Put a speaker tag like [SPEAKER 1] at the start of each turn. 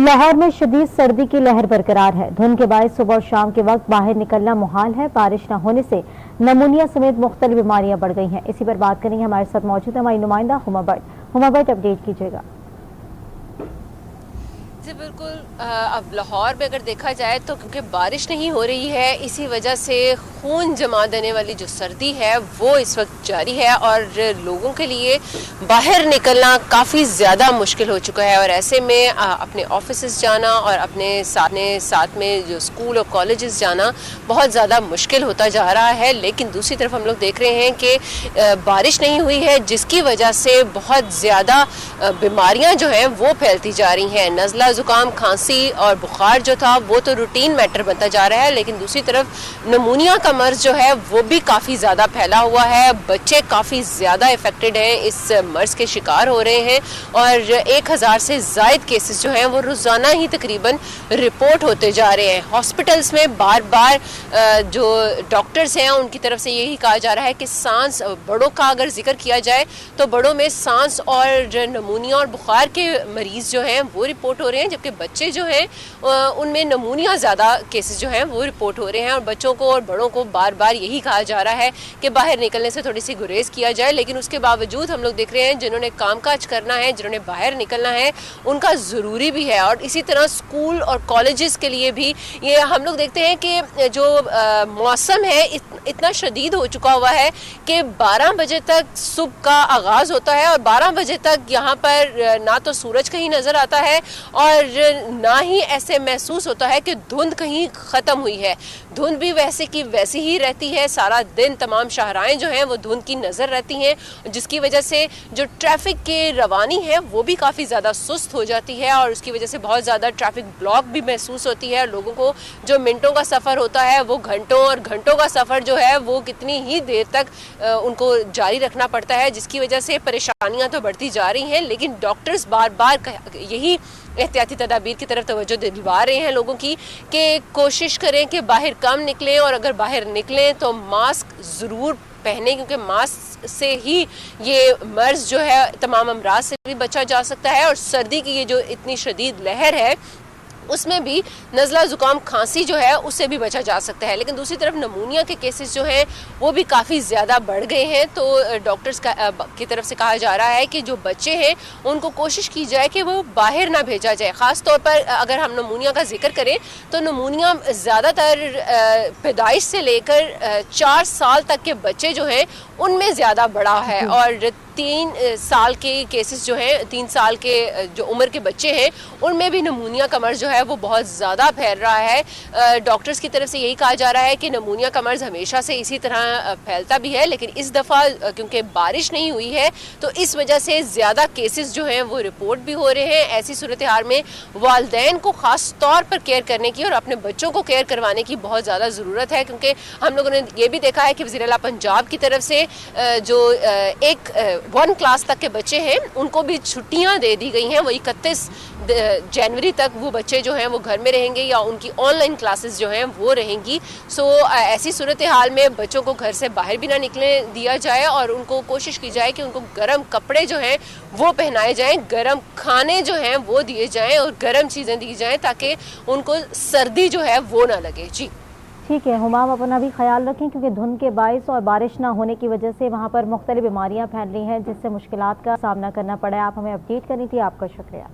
[SPEAKER 1] लाहौर में शदीद सर्दी की लहर बरकरार है। धुंध के बायस सुबह और शाम के वक्त बाहर निकलना मुहाल है। बारिश न होने से नमूनिया समेत मुख्तलिफ बीमारियां बढ़ गई हैं। इसी पर बात करेंगे, हमारे साथ मौजूद है हमारी नुमाइंदा हुमा भट्ट। अपडेट कीजिएगा।
[SPEAKER 2] जी बिल्कुल, अब लाहौर में अगर देखा जाए तो क्योंकि बारिश नहीं हो रही है, इसी वजह से खून जमा देने वाली जो सर्दी है वो इस वक्त जारी है और लोगों के लिए बाहर निकलना काफ़ी ज़्यादा मुश्किल हो चुका है। और ऐसे में अपने ऑफिस जाना और अपने साथ में जो स्कूल और कॉलेजेस जाना बहुत ज़्यादा मुश्किल होता जा रहा है। लेकिन दूसरी तरफ हम लोग देख रहे हैं कि बारिश नहीं हुई है, जिसकी वजह से बहुत ज़्यादा बीमारियाँ जो हैं वो फैलती जा रही हैं। नज़ला, जुकाम, खांसी और बुखार जो था वो तो रूटीन मैटर बनता जा रहा है, लेकिन दूसरी तरफ नमूनिया का मर्ज जो है वो भी काफ़ी ज़्यादा फैला हुआ है। बच्चे काफ़ी ज़्यादा इफेक्टेड हैं, इस मर्ज के शिकार हो रहे हैं और 1000 से ज़ायद केसेस जो हैं वो रोज़ाना ही तकरीबन रिपोर्ट होते जा रहे हैं। हॉस्पिटल्स में बार बार जो डॉक्टर्स हैं उनकी तरफ से यही कहा जा रहा है कि सांस, बड़ों का अगर जिक्र किया जाए तो बड़ों में सांस और नमूनिया और बुखार के मरीज़ जो हैं वो रिपोर्ट हो रहे हैं, जबकि बच्चे जो हैं उनमें नमूनिया ज़्यादा केसेस जो हैं वो रिपोर्ट हो रहे हैं। और बच्चों को और बड़ों को बार बार यही कहा जा रहा है कि बाहर निकलने से थोड़ी सी गुरेज किया जाए, लेकिन उसके बावजूद हम लोग देख रहे हैं जिन्होंने कामकाज करना है, जिन्होंने बाहर निकलना है, उनका ज़रूरी भी है। और इसी तरह स्कूल और कॉलेजेस के लिए भी ये हम लोग देखते हैं कि जो मौसम है इतना शदीद हो चुका हुआ है कि 12 बजे तक सुबह का आगाज़ होता है और 12 बजे तक यहाँ पर ना तो सूरज कहीं नज़र आता है और ना ही ऐसे महसूस होता है कि धुंध कहीं ख़त्म हुई है। धुंध भी वैसे की वैसी ही रहती है, सारा दिन तमाम शाहराएं जो हैं वो धुंध की नज़र रहती हैं, जिसकी वजह से जो ट्रैफिक के रवानी है वो भी काफ़ी ज़्यादा सुस्त हो जाती है और उसकी वजह से बहुत ज़्यादा ट्रैफिक ब्लॉक भी महसूस होती है। और लोगों को जो मिनटों का सफ़र होता है वो घंटों और घंटों का सफ़र जो है वो कितनी ही देर तक उनको जारी रखना पड़ता है, जिसकी वजह से परेशानियाँ तो बढ़ती जा रही हैं। लेकिन डॉक्टर्स बार बार यही एहतियाती तदाबीर की तरफ तवज्जो दिलवा रहे हैं लोगों की कि कोशिश करें कि बाहर कम निकलें और अगर बाहर निकलें तो मास्क ज़रूर पहने, क्योंकि मास्क से ही ये मर्ज जो है तमाम अमराज से भी बचा जा सकता है। और सर्दी की ये जो इतनी शदीद लहर है उसमें भी नज़ला, ज़ुकाम, खांसी जो है उससे भी बचा जा सकता है। लेकिन दूसरी तरफ नमूनिया के केसेस जो हैं वो भी काफ़ी ज़्यादा बढ़ गए हैं। तो डॉक्टर्स की तरफ से कहा जा रहा है कि जो बच्चे हैं उनको कोशिश की जाए कि वो बाहर ना भेजा जाए। ख़ास तौर पर अगर हम नमूनिया का जिक्र करें तो नमूनिया ज़्यादातर पैदाइश से लेकर 4 साल तक के बच्चे जो हैं उनमें ज़्यादा बड़ा है और 3 साल के केसेस जो हैं, 3 साल के जो उम्र के बच्चे हैं उनमें भी नमूनिया का मर्ज जो है वो बहुत ज़्यादा फैल रहा है। डॉक्टर्स की तरफ से यही कहा जा रहा है कि नमूनिया का मर्ज हमेशा से इसी तरह फैलता भी है, लेकिन इस दफ़ा क्योंकि बारिश नहीं हुई है तो इस वजह से ज़्यादा केसेस जो हैं वो रिपोर्ट भी हो रहे हैं। ऐसी सूरत हाल में वालिदैन को ख़ास तौर पर केयर करने की और अपने बच्चों को केयर करवाने की बहुत ज़्यादा ज़रूरत है, क्योंकि हम लोगों ने ये भी देखा है कि वज़ीर आला पंजाब की तरफ से जो 1 क्लास तक के बच्चे हैं उनको भी छुट्टियां दे दी गई हैं। वो 31 जनवरी तक वो बच्चे जो हैं वो घर में रहेंगे या उनकी ऑनलाइन क्लासेस जो हैं वो रहेंगी। सो ऐसी सूरत हाल में बच्चों को घर से बाहर भी ना निकले दिया जाए और उनको कोशिश की जाए कि उनको गर्म कपड़े जो हैं वो पहनाए जाएं, गर्म खाने जो हैं वो दिए जाएं और गर्म चीज़ें दी जाएं ताकि उनको सर्दी जो है वो ना लगे। जी
[SPEAKER 1] ठीक है हुमाम, अपना भी ख्याल रखें क्योंकि धुंध के बायस और बारिश ना होने की वजह से वहाँ पर मुख्तलिफ बीमारियाँ फैल रही हैं जिससे मुश्किलात का सामना करना पड़ा है। आप हमें अपडेट करी थी, आपका शुक्रिया।